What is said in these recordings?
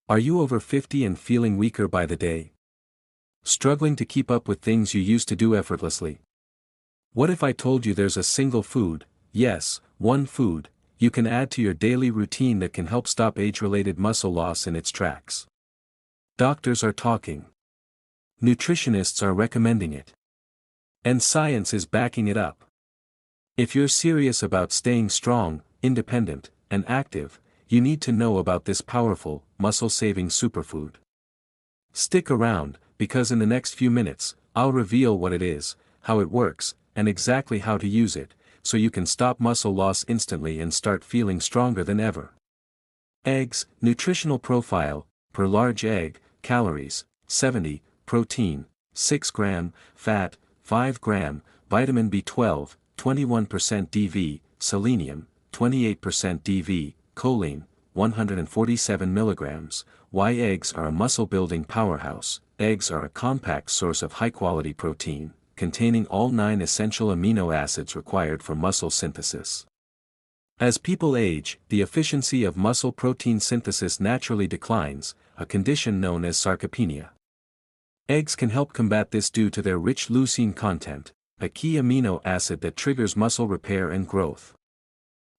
Are you over 50 and feeling weaker by the day? Struggling to keep up with things you used to do effortlessly? What if I told you there's a single food, yes, one food, you can add to your daily routine that can help stop age-related muscle loss in its tracks? Doctors are talking. Nutritionists are recommending it. And science is backing it up. If you're serious about staying strong, independent, and active, you need to know about this powerful, muscle-saving superfood. Stick around, because in the next few minutes, I'll reveal what it is, how it works, and exactly how to use it, so you can stop muscle loss instantly and start feeling stronger than ever. Eggs, nutritional profile, per large egg, calories, 70, protein, 6 gram, fat, 5 gram, vitamin B12, 21% DV, selenium, 28% DV, choline, 147 milligrams. Why eggs are a muscle-building powerhouse. Eggs are a compact source of high-quality protein, containing all 9 essential amino acids required for muscle synthesis. As people age, the efficiency of muscle protein synthesis naturally declines, a condition known as sarcopenia. Eggs can help combat this due to their rich leucine content, a key amino acid that triggers muscle repair and growth.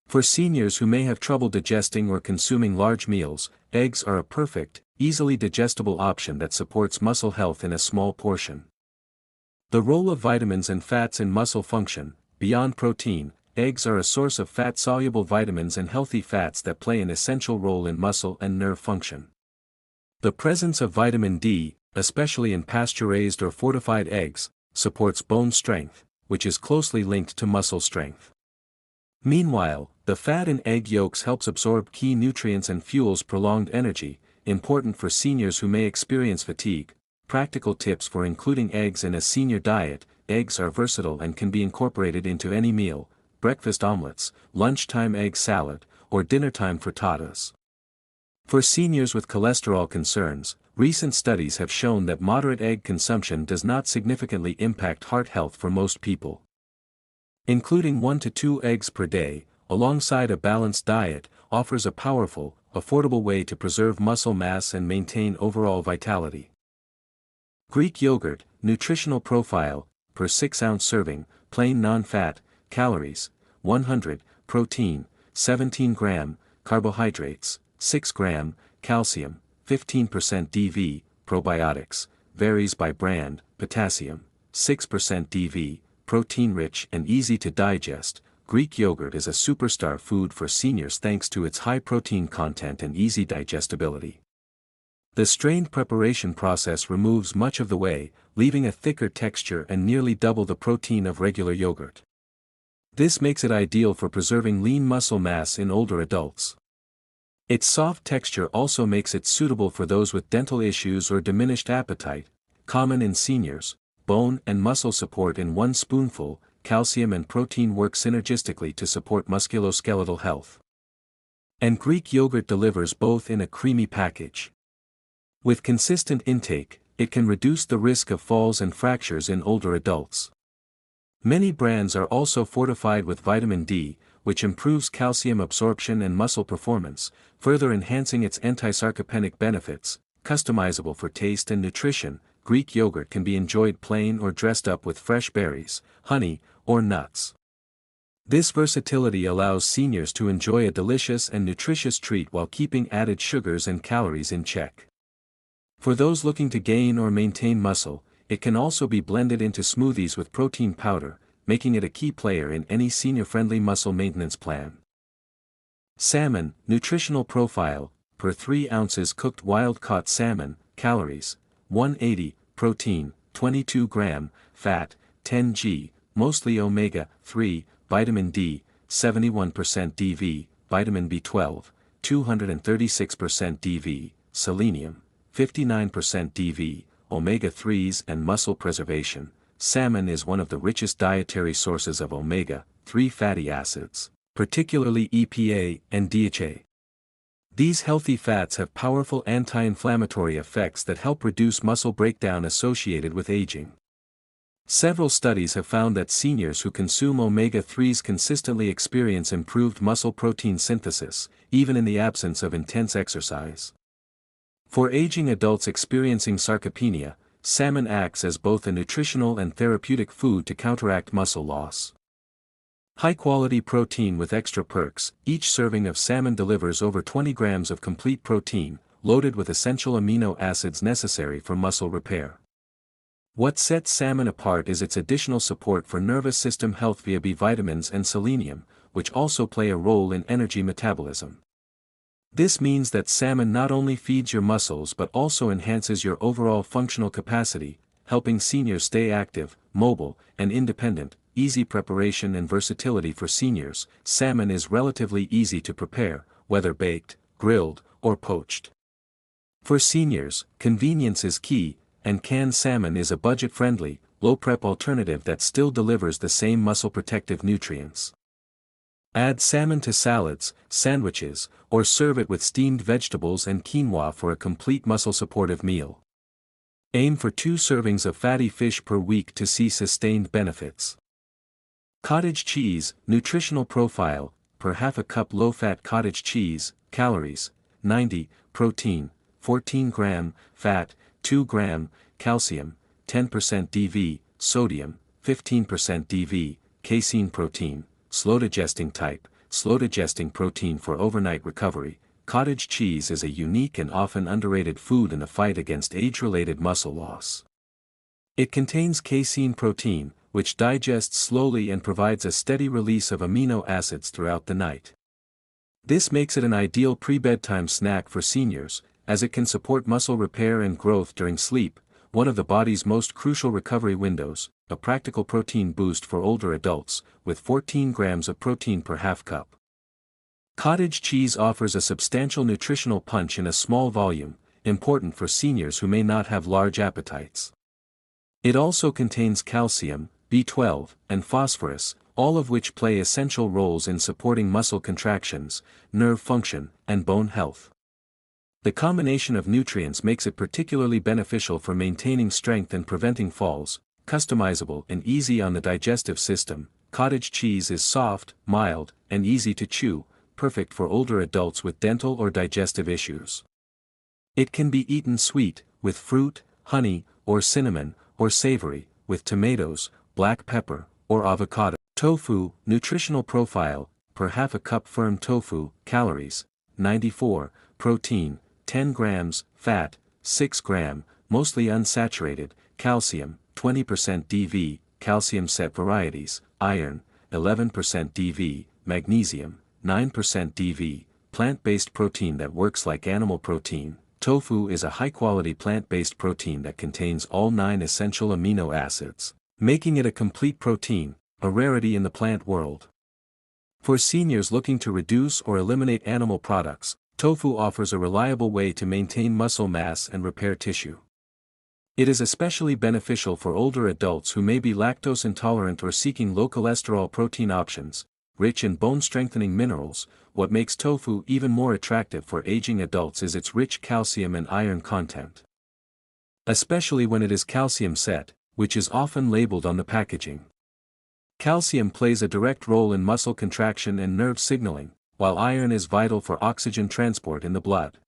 For seniors who may have trouble digesting or consuming large meals, eggs are a perfect, easily digestible option that supports muscle health in a small portion. The role of vitamins and fats in muscle function. Beyond protein, eggs are a source of fat-soluble vitamins and healthy fats that play an essential role in muscle and nerve function. The presence of vitamin D, especially in pasture-raised or fortified eggs, supports bone strength, which is closely linked to muscle strength. Meanwhile, the fat in egg yolks helps absorb key nutrients and fuels prolonged energy, important for seniors who may experience fatigue. Practical tips for including eggs in a senior diet. Eggs are versatile and can be incorporated into any meal: breakfast omelets, lunchtime egg salad, or dinnertime frittatas. For seniors with cholesterol concerns, recent studies have shown that moderate egg consumption does not significantly impact heart health for most people. Including 1 to 2 eggs per day, alongside a balanced diet, offers a powerful, affordable way to preserve muscle mass and maintain overall vitality. Greek yogurt, nutritional profile, per 6-ounce serving, plain non-fat, calories, 100, protein, 17 gram, carbohydrates, 6 gram, calcium, 15% DV, probiotics, varies by brand, potassium, 6% DV, protein-rich and easy to digest. Greek yogurt is a superstar food for seniors thanks to its high protein content and easy digestibility. The strained preparation process removes much of the whey, leaving a thicker texture and nearly double the protein of regular yogurt. This makes it ideal for preserving lean muscle mass in older adults. Its soft texture also makes it suitable for those with dental issues or diminished appetite, common in seniors. Bone and muscle support in 1 spoonful. Calcium and protein work synergistically to support musculoskeletal health. And Greek yogurt delivers both in a creamy package. With consistent intake, it can reduce the risk of falls and fractures in older adults. Many brands are also fortified with vitamin D, which improves calcium absorption and muscle performance, further enhancing its anti-sarcopenic benefits. Customizable for taste and nutrition, Greek yogurt can be enjoyed plain or dressed up with fresh berries, honey, or nuts. This versatility allows seniors to enjoy a delicious and nutritious treat while keeping added sugars and calories in check. For those looking to gain or maintain muscle, it can also be blended into smoothies with protein powder, making it a key player in any senior-friendly muscle maintenance plan. Salmon, nutritional profile, per 3 ounces cooked wild-caught salmon, calories, 180, protein, 22 gram, fat, 10 g, mostly omega-3, vitamin D, 71% DV, vitamin B12, 236% DV, selenium, 59% DV, omega-3s and muscle preservation. Salmon is one of the richest dietary sources of omega-3 fatty acids, particularly EPA and DHA. These healthy fats have powerful anti-inflammatory effects that help reduce muscle breakdown associated with aging. Several studies have found that seniors who consume omega-3s consistently experience improved muscle protein synthesis, even in the absence of intense exercise. For aging adults experiencing sarcopenia, salmon acts as both a nutritional and therapeutic food to counteract muscle loss. High-quality protein with extra perks, each serving of salmon delivers over 20 grams of complete protein, loaded with essential amino acids necessary for muscle repair. What sets salmon apart is its additional support for nervous system health via B vitamins and selenium, which also play a role in energy metabolism. This means that salmon not only feeds your muscles but also enhances your overall functional capacity, helping seniors stay active, mobile, and independent. Easy preparation and versatility for seniors. Salmon is relatively easy to prepare, whether baked, grilled, or poached. For seniors, convenience is key, and canned salmon is a budget-friendly, low-prep alternative that still delivers the same muscle-protective nutrients. Add salmon to salads, sandwiches, or serve it with steamed vegetables and quinoa for a complete muscle-supportive meal. Aim for 2 servings of fatty fish per week to see sustained benefits. Cottage cheese, nutritional profile, per half a cup low-fat cottage cheese, calories, 90, protein, 14 gram, fat, 2 gram, calcium, 10% DV, sodium, 15% DV, casein protein, slow-digesting type, slow-digesting protein for overnight recovery. Cottage cheese is a unique and often underrated food in the fight against age-related muscle loss. It contains casein protein, which digests slowly and provides a steady release of amino acids throughout the night. This makes it an ideal pre-bedtime snack for seniors, as it can support muscle repair and growth during sleep, one of the body's most crucial recovery windows. A practical protein boost for older adults, with 14 grams of protein per half cup. Cottage cheese offers a substantial nutritional punch in a small volume, important for seniors who may not have large appetites. It also contains calcium, B12, and phosphorus, all of which play essential roles in supporting muscle contractions, nerve function, and bone health. The combination of nutrients makes it particularly beneficial for maintaining strength and preventing falls. Customizable and easy on the digestive system. Cottage cheese is soft, mild, and easy to chew, perfect for older adults with dental or digestive issues. It can be eaten sweet, with fruit, honey, or cinnamon, or savory, with tomatoes, black pepper, or avocado. Tofu, nutritional profile, per half a cup firm tofu, calories, 94, protein, 10 grams, fat, 6 gram, mostly unsaturated, calcium, 20% DV, calcium set varieties, iron, 11% DV, magnesium, 9% DV, plant-based protein that works like animal protein. Tofu is a high-quality plant-based protein that contains all 9 essential amino acids, making it a complete protein, a rarity in the plant world. For seniors looking to reduce or eliminate animal products, tofu offers a reliable way to maintain muscle mass and repair tissue. It is especially beneficial for older adults who may be lactose intolerant or seeking low cholesterol protein options, rich in bone-strengthening minerals. What makes tofu even more attractive for aging adults is its rich calcium and iron content. Especially when it is calcium set, which is often labeled on the packaging. Calcium plays a direct role in muscle contraction and nerve signaling, while iron is vital for oxygen transport in the blood.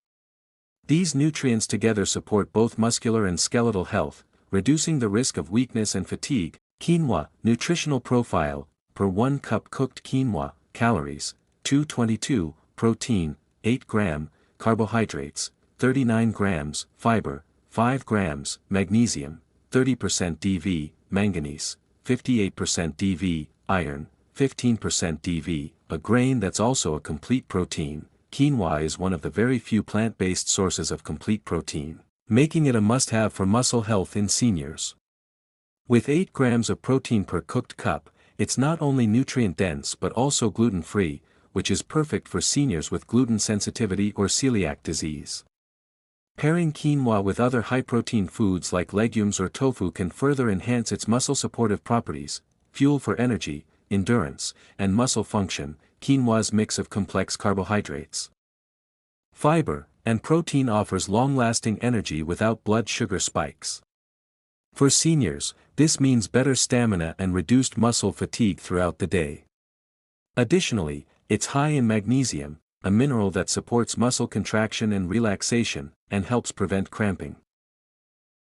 These nutrients together support both muscular and skeletal health, reducing the risk of weakness and fatigue. Quinoa, nutritional profile, per 1 cup cooked quinoa, calories, 222, protein, 8 gram, carbohydrates, 39 grams, fiber, 5 grams, magnesium, 30% DV, manganese, 58% DV, iron, 15% DV, a grain that's also a complete protein. Quinoa is one of the very few plant-based sources of complete protein, making it a must-have for muscle health in seniors. With 8 grams of protein per cooked cup, it's not only nutrient-dense but also gluten-free, which is perfect for seniors with gluten sensitivity or celiac disease. Pairing quinoa with other high-protein foods like legumes or tofu can further enhance its muscle-supportive properties, fuel for energy, endurance, and muscle function. Quinoa's mix of complex carbohydrates, fiber, and protein offers long-lasting energy without blood sugar spikes. For seniors, this means better stamina and reduced muscle fatigue throughout the day. Additionally, it's high in magnesium, a mineral that supports muscle contraction and relaxation, and helps prevent cramping.